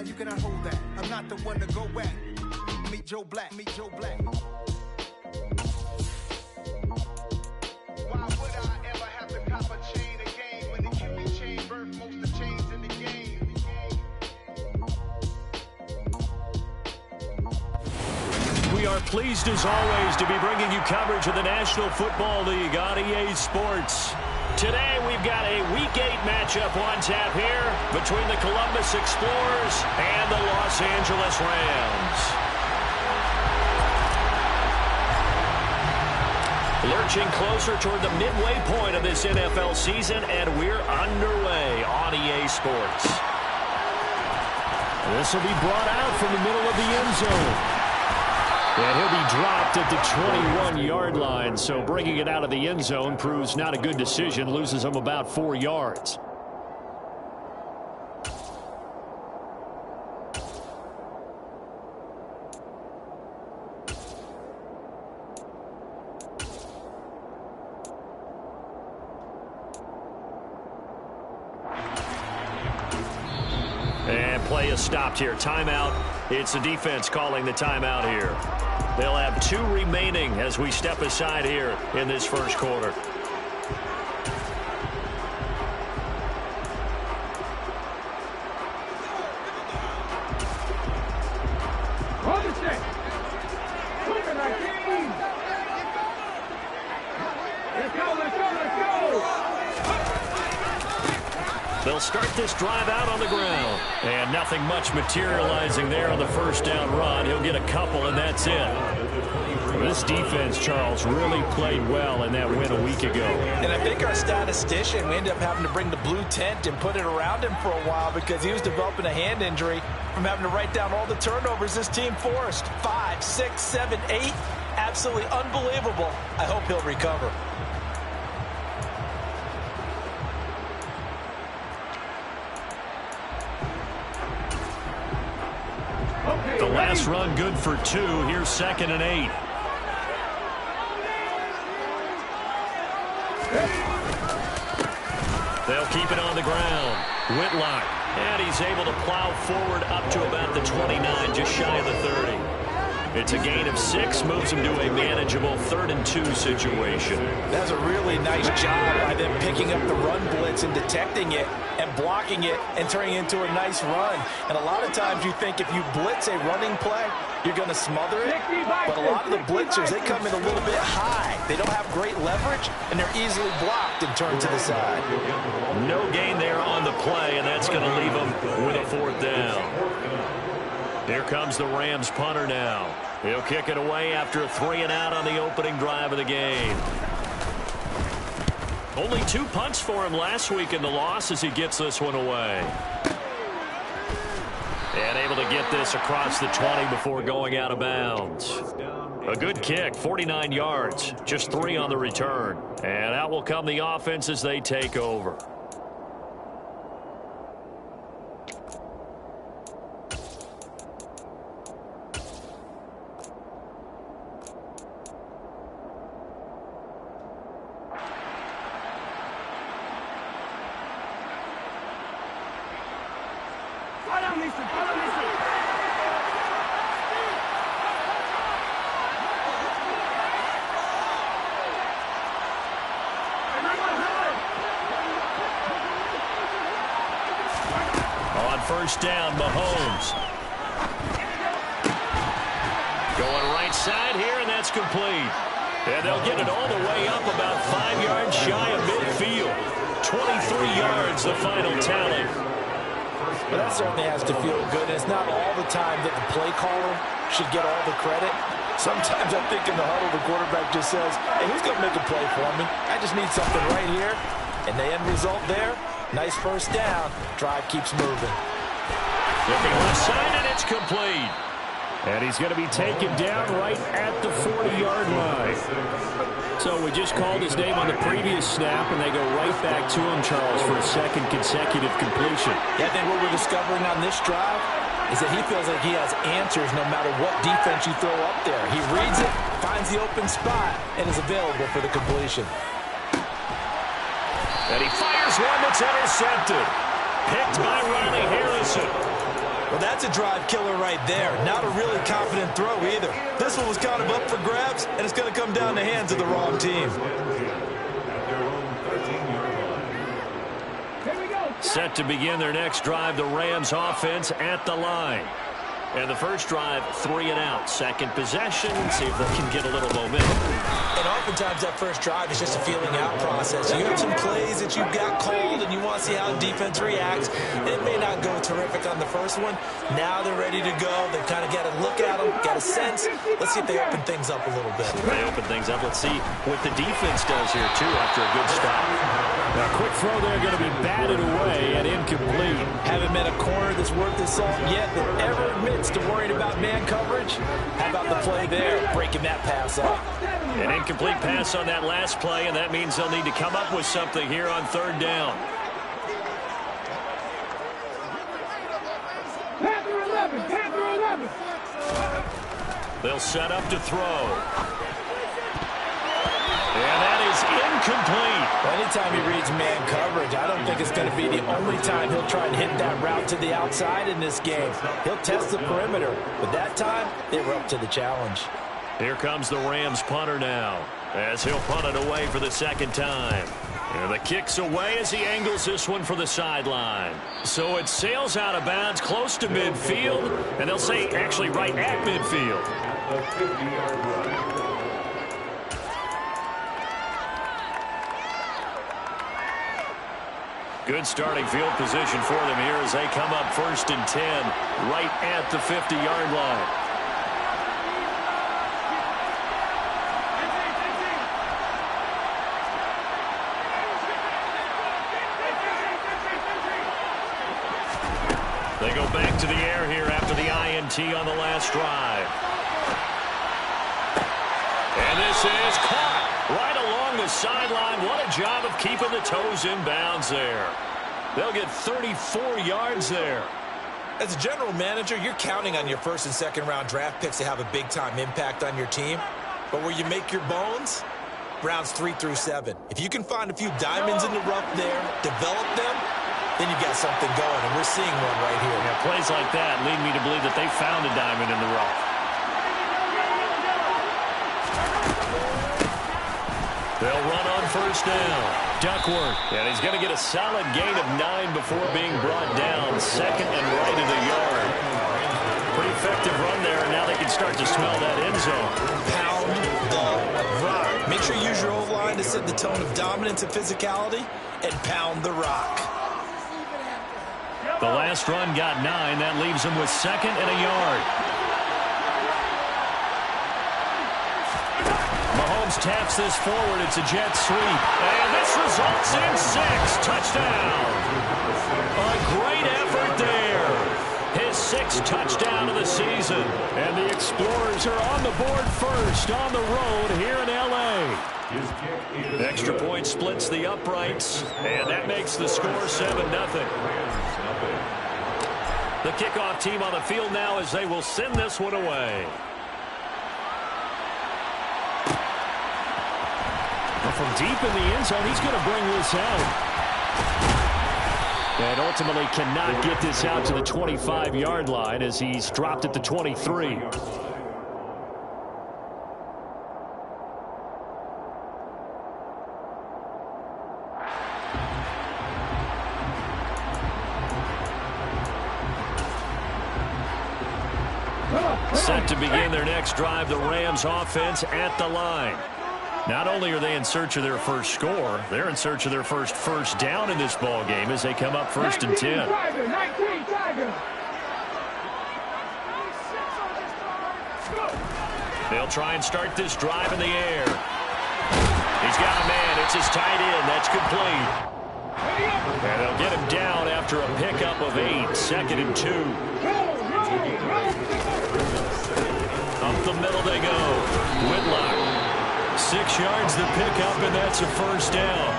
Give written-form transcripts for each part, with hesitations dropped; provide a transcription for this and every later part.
you cannot hold that. I'm not the one to go back. Meet Joe Black, meet Joe Black. Why would I ever have to cop a chain again when it can be chain birth most of chains in the game? We are pleased as always to be bringing you coverage of the National Football League on EA Sports. Today we've got a Week 8 matchup on tap here between the Columbus Explorers and the Los Angeles Rams. Lurching closer toward the midway point of this NFL season, and we're underway on EA Sports. This will be brought out from the middle of the end zone. And he'll be dropped at the 21-yard line, so bringing it out of the end zone proves not a good decision, loses him about 4 yards. And play is stopped here. Timeout. It's the defense calling the timeout here. They'll have 2 remaining as we step aside here in this first quarter. They'll start this drive out on the ground. And nothing much materializing there on the first down run. He'll get a couple, and that's it. This defense, Charles, really played well in that win a week ago. And I think our statistician, we ended up having to bring the blue tent and put it around him for a while because he was developing a hand injury from having to write down all the turnovers this team forced. 5, 6, 7, 8. Absolutely unbelievable. I hope he'll recover. The last run good for 2. Here's 2nd and 8. They'll keep it on the ground. Whitlock. And he's able to plow forward up to about the 29, just shy of the 30. It's a gain of 6, moves him to a manageable 3rd and 2 situation. That's a really nice job by them picking up the run blitz and detecting it and blocking it and turning it into a nice run. And a lot of times you think if you blitz a running play, you're going to smother it. But a lot of the blitzers, they come in a little bit high. They don't have great leverage, and they're easily blocked and turned to the side. No gain there on the play, and that's going to leave them with a 4th down. Here comes the Rams punter now. He'll kick it away after a 3-and-out on the opening drive of the game. Only 2 punts for him last week in the loss as he gets this one away. And able to get this across the 20 before going out of bounds. A good kick, 49 yards, just 3 on the return. And out will come the offense as they take over. First down, Mahomes. Going right side here, and that's complete. And they'll get it all the way up about 5 yards shy of midfield. 23 yards, the final tally. Well, that certainly has to feel good. It's not all the time that the play caller should get all the credit. Sometimes I think in the huddle, the quarterback just says, hey, who's going to make a play for me? I just need something right here. And the end result there, nice first down. Drive keeps moving. Looking left side, and it's complete. And he's going to be taken down right at the 40-yard line. So we just called his name on the previous snap, and they go right back to him, Charles, for a 2nd consecutive completion. Yeah, I think what we're discovering on this drive is that he feels like he has answers no matter what defense you throw up there. He reads it, finds the open spot, and is available for the completion. And he fires one that's intercepted. Picked by Ronnie Harrison. Well, that's a drive killer right there. Not a really confident throw either. This one was kind of up for grabs, and it's going to come down the hands of the wrong team. Set to begin their next drive, the Rams offense at the line. And the first drive, 3 and out. Second possession, see if they can get a little momentum. And oftentimes that first drive is just a feeling out process. You have some plays that you've got called and you want to see how the defense reacts. It may not go terrific on the first one. Now they're ready to go. They've kind of got to look at them, got a sense. Let's see if they open things up a little bit. They open things up. Let's see what the defense does here, too, after a good stop. Now, a quick throw there going to be batted away and incomplete. Haven't met a corner that's worth the salt yet that ever admits to worrying about man coverage. How about the play there, breaking that pass up? An incomplete pass on that last play, and that means they'll need to come up with something here on third down. Panther 11. They'll set up to throw. And that is incomplete. Anytime he reads man coverage, I don't think it's going to be the only time he'll try and hit that route to the outside in this game. He'll test the perimeter, but that time they were up to the challenge. Here comes the Rams punter now, as he'll punt it away for the second time. And the kick's away as he angles this one for the sideline. So it sails out of bounds close to midfield, and they'll say actually right at midfield. Good starting field position for them here as they come up 1st and 10 right at the 50-yard line. They go back to the air here after the INT on the last drive. And this is caught right along the sideline. What a job of keeping the toes in bounds there. They'll get 34 yards there. As a general manager, you're counting on your first and second round draft picks to have a big-time impact on your team. But where you make your bones, rounds 3 through 7. If you can find a few diamonds in the rough there, develop them, then you've got something going, and we're seeing one right here. Yeah, plays like that lead me to believe that they found a diamond in the rough. They'll run on first down. Duckworth, and he's going to get a solid gain of 9 before being brought down. Second and right of the yard. Pretty effective run there, and now they can start to smell that end zone. Pound the rock. Make sure you use your O-line to set the tone of dominance and physicality, and pound the rock. The last run got 9. That leaves them with 2nd and a yard. Mahomes taps this forward. It's a jet sweep. And this results in 6. Touchdown. A great effort there. His 6th touchdown of the season. And the Explorers are on the board first on the road here in L.A. Extra point splits the uprights, and that makes the score 7-0. The kickoff team on the field now as they will send this one away. Well, from deep in the end zone, he's going to bring this out. And ultimately cannot get this out to the 25-yard line as he's dropped at the 23. Set to begin their next drive, the Rams offense at the line. Not only are they in search of their first score, they're in search of their first down in this ball game as they come up 1st and 10. They'll try and start this drive in the air. He's got a man. It's his tight end. That's complete. And they'll get him down after a pickup of 8. 2nd and 2. Up the middle they go. Whitlock. 6 yards to pick up, and that's a first down.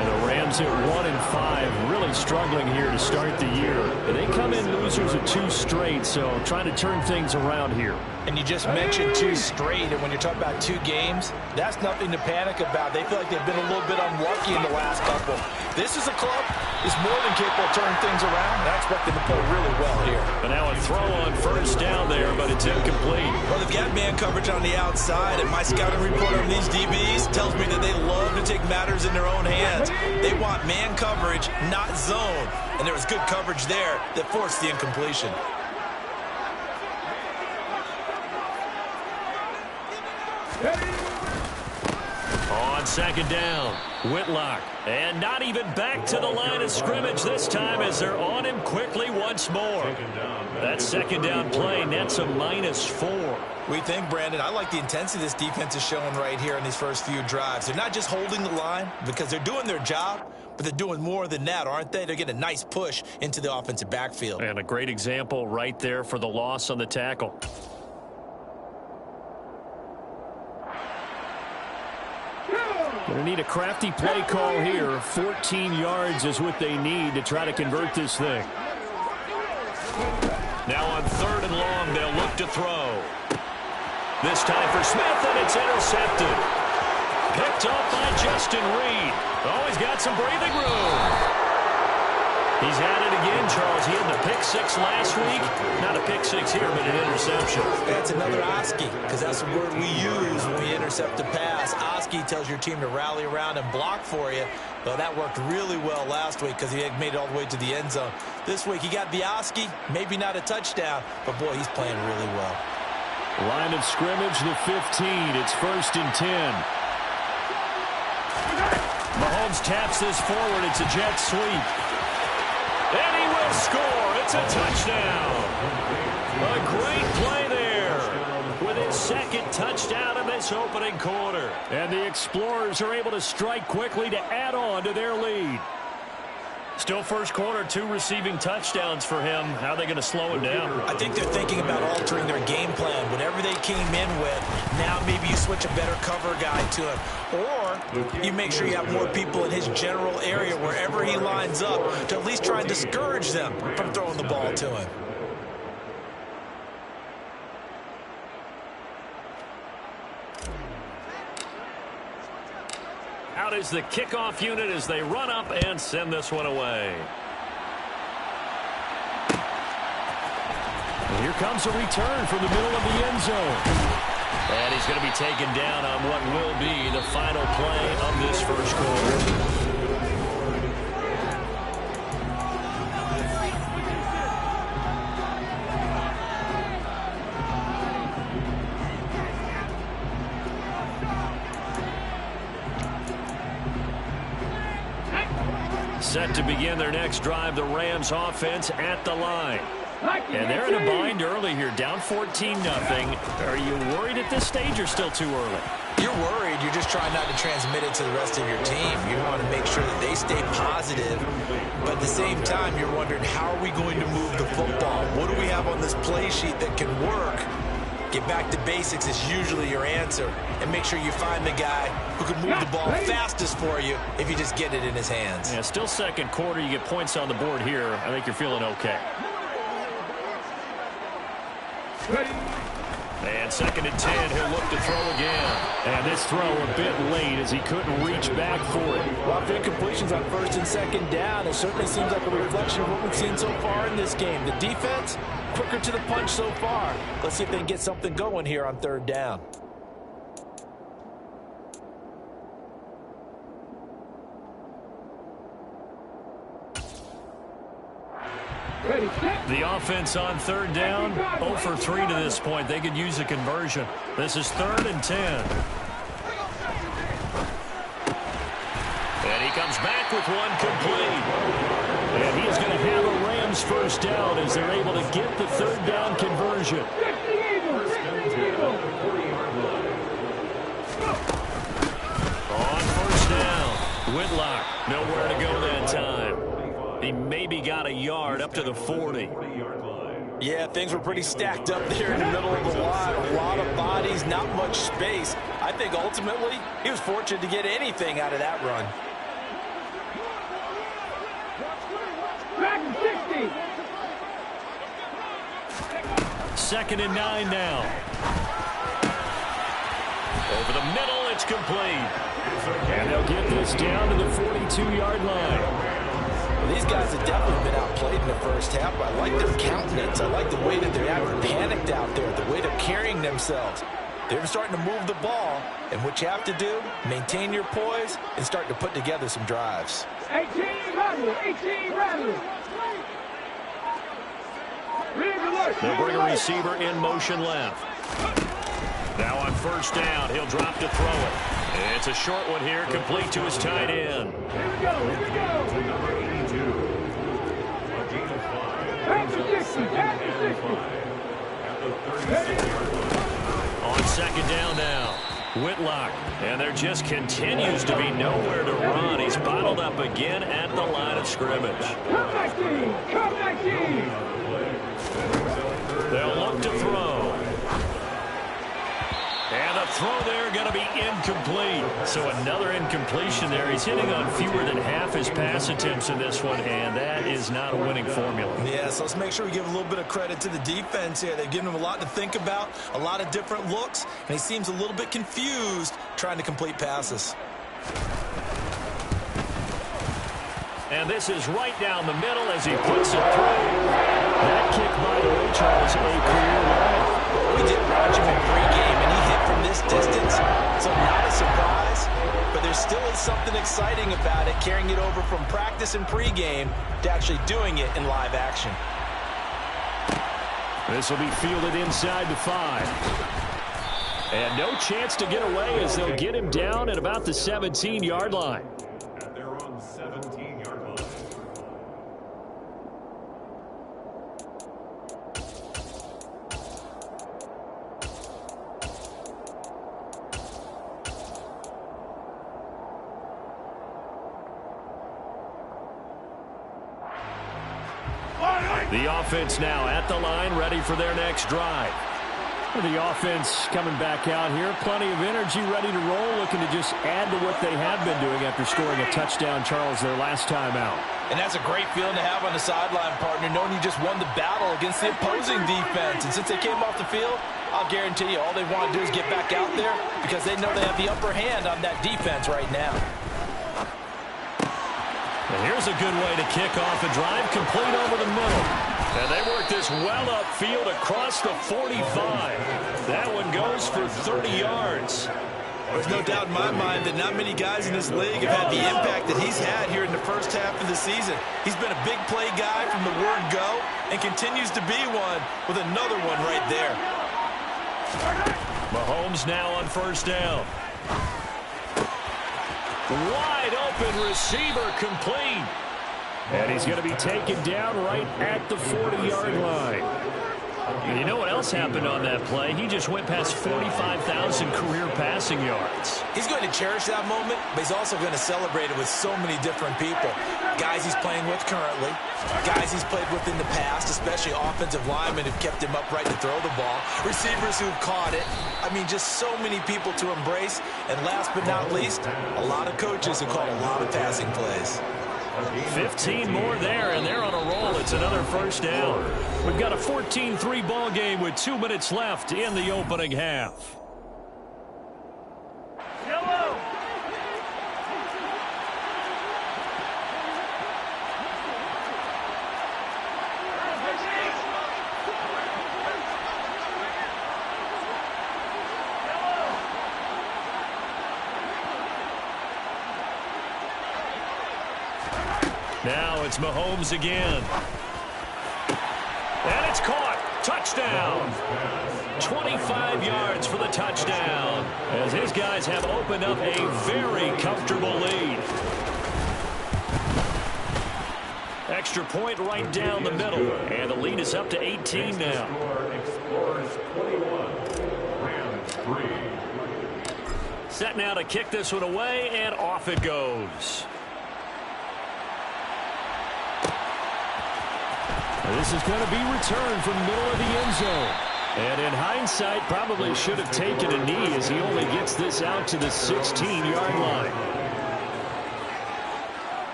And the Rams at 1-5, really struggling here to start the year. And they come in losers of 2 straight, so trying to turn things around here. And you just mentioned 2 straight, and when you're talking about 2 games, that's nothing to panic about. They feel like they've been a little bit unlucky in the last couple. This is a club that's more than capable of turning things around, and I expect them to play really well here. throw on first down there, but it's incomplete. Well, they've got man coverage on the outside, and my scouting report on these DBs tells me that they love to take matters in their own hands. They want man coverage, not zone. And there was good coverage there that forced the incompletion. On second down, Whitlock. And not even back to the line of scrimmage this time as they're on him quickly once more. That second down play nets a -4. We think, Brandon, I like the intensity this defense is showing right here in these first few drives. They're not just holding the line because they're doing their job, but they're doing more than that, aren't they? They're getting a nice push into the offensive backfield. And a great example right there for the loss on the tackle. Going to need a crafty play call here. 14 yards is what they need to try to convert this thing. Now on 3rd and long, they'll look to throw. This time for Smith, and it's intercepted. Picked up by Justin Reed. Oh, he's got some breathing room. He's at it again, Charles. He had the pick 6 last week. Not a pick 6 here, but an interception. That's another Oski, because that's the word we use when we intercept a pass. Oski tells your team to rally around and block for you. Well, that worked really well last week because he had made it all the way to the end zone. This week, he got the Oski, maybe not a touchdown, but, boy, he's playing really well. Line of scrimmage, the 15. It's 1st and 10. Mahomes taps this forward. It's a jet sweep. And he will score. It's a touchdown. A great play there with his 2nd touchdown in this opening quarter. And the Explorers are able to strike quickly to add on to their lead. Still first quarter, 2 receiving touchdowns for him. How are they going to slow him down? I think they're thinking about altering their game plan. Whatever they came in with, now maybe you switch a better cover guy to him. Or you make sure you have more people in his general area wherever he lines up to at least try and discourage them from throwing the ball to him. Out is the kickoff unit as they run up and send this one away. And here comes a return from the middle of the end zone. And he's going to be taken down on what will be the final play of this first quarter. Set to begin their next drive, the Rams offense at the line. And they're in a bind early here, down 14-0. Are you worried at this stage or still too early? You're worried. You're just trying not to transmit it to the rest of your team. You want to make sure that they stay positive. But at the same time, you're wondering, how are we going to move the football? What do we have on this play sheet that can work? Get back to basics is usually your answer. And make sure you find the guy who can move the ball fastest for you if you just get it in his hands. Yeah, still second quarter. You get points on the board here. I think you're feeling okay. And 2nd and 10. He'll look to throw again. And this throw a bit late as he couldn't reach back for it. Well, if incompletions on 1st and 2nd down, it certainly seems like a reflection of what we've seen so far in this game. The defense, quicker to the punch so far. Let's see if they can get something going here on 3rd down. The offense on 3rd down, 0 for 3 to this point. They could use a conversion. This is 3rd and 10. And he comes back with one complete. And he is going to have a Rams first down as they're able to get the 3rd down conversion. On 1st down, Whitlock, nowhere to go that time. He maybe got a yard up to the 40. Yeah, things were pretty stacked up there in the middle of the line. A lot of bodies, not much space. I think ultimately he was fortunate to get anything out of that run. Second and 9 now. Over the middle, it's complete. And they'll get this down to the 42-yard line. These guys have definitely been outplayed in the first half, but I like their countenance. I like the way that they're acting panicked out there, the way they're carrying themselves. They're starting to move the ball, and what you have to do, maintain your poise and start to put together some drives. 18 rattle, 18 rattle. They'll bring a receiver in motion left. Now on first down, he'll drop to throw it. It's a short one here, complete to his tight end. Here we go, here we go. Number 82, a gain of 5. Back to 60, back to 60. At the 36-yard line. On second down now, Whitlock. And there just continues to be nowhere to run. He's bottled up again at the line of scrimmage. Come back team, come back team. They'll look to throw. And the throw there going to be incomplete. So another incompletion there. He's hitting on fewer than half his pass attempts in this one, and that is not a winning formula. Yeah, so let's make sure we give a little bit of credit to the defense here. They've given him a lot to think about, a lot of different looks, and he seems a little bit confused trying to complete passes. And this is right down the middle as he puts it through. That kick, by the way, Charles, a career low. We did watch him in pregame, and he hit from this distance, so not a surprise. But there still is something exciting about it, carrying it over from practice and pregame to actually doing it in live action. This will be fielded inside the 5. And no chance to get away as they'll get him down at about the 17-yard line. At their own 17-yard line. The offense now at the line, ready for their next drive. The offense coming back out here, plenty of energy, ready to roll, looking to just add to what they have been doing after scoring a touchdown, Charles, their last time out. And that's a great feeling to have on the sideline, partner, knowing you just won the battle against the opposing defense. And since they came off the field, I'll guarantee you all they want to do is get back out there because they know they have the upper hand on that defense right now. And here's a good way to kick off a drive, complete over the middle. And they work this well upfield across the 45. That one goes for 30 yards. There's no doubt in my mind that not many guys in this league have had the impact that he's had here in the first half of the season. He's been a big play guy from the word go and continues to be one with another one right there. Mahomes now on first down. Wide open receiver, complete. And he's going to be taken down right at the 40-yard line. And you know what else happened on that play? He just went past 45,000 career passing yards. He's going to cherish that moment, but he's also going to celebrate it with so many different people. Guys he's playing with currently, guys he's played with in the past, especially offensive linemen who've kept him upright to throw the ball, receivers who've caught it. I mean, just so many people to embrace. And last but not least, a lot of coaches who call a lot of passing plays. 15 more there, and they're on a roll. It's another first down. We've got a 14-3 ball game with 2 minutes left in the opening half. Yellow. Now it's Mahomes again. And it's caught. Touchdown. 25 yards for the touchdown, as his guys have opened up a very comfortable lead. Extra point right down the middle, and the lead is up to 18 now. Explorers 21, Rams 3. Set now to kick this one away, and off it goes. This is going to be returned from the middle of the end zone. And in hindsight, probably should have taken a knee as he only gets this out to the 16-yard line.